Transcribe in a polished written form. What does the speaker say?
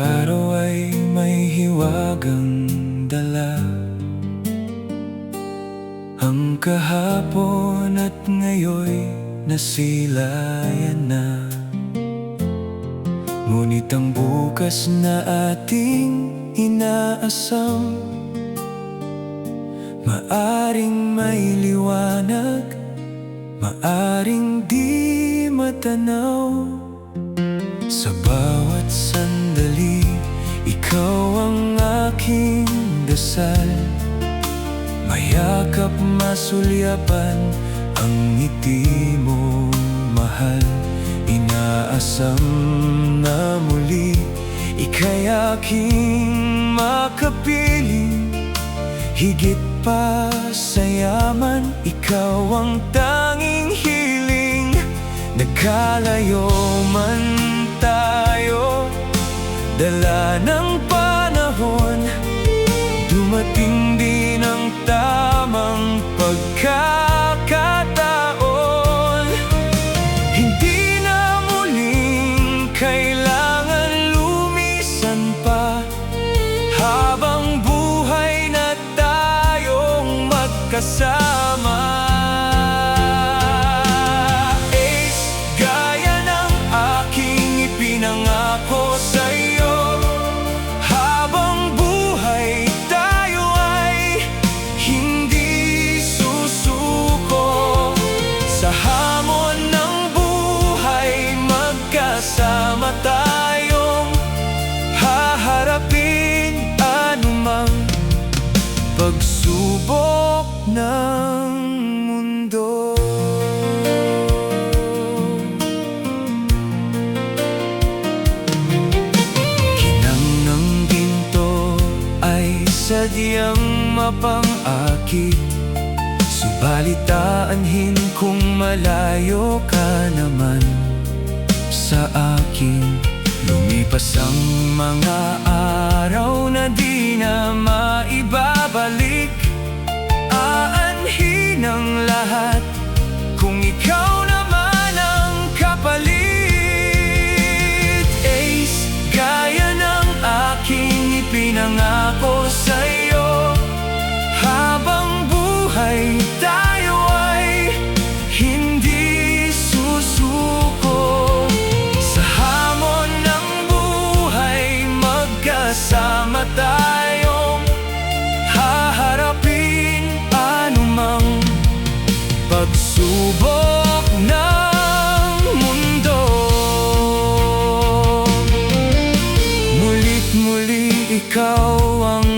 araw ay may hiwagang dala. Ang kahapon at ngayo'y nasilayan na. Ngunit ang bukas na ating inaasam, maaring may liwanag, maaring di matanaw. Sa bawat sandali, ikaw ang aking dasal. Mayakap, masulyapan ang ngiti mo, mahal. Inaasam na muli ika'y aking makapiling. Higit pa sa yaman, ikaw ang tanging hiling. Nagkalayo man tayo, dala ng panahon, dumating din ang tamang pagkakataon. Hindi na muling kailangan lumisan pa, habang buhay na tayong magkasama. Pinangako sa'yo, habang buhay tayo ay hindi susuko. Sa hamon ng buhay, magkasama tayong haharapin anumang pagsubok ng mundo. Sadyang mapang-akit, subalit aanhin kung malayo ka naman sa akin. Lumipas ang mga araw na di na maibabalik. Aanhin ang lahat kung ikaw naman ang kapalit. Ace, gaya ng aking ipinangako sa'yo, habang buhay tayo ay hindi susuko. Sa hamon ng buhay, magkasama tayong haharapin anumang pagsubok ng mundo. Mulit muli ikaw ang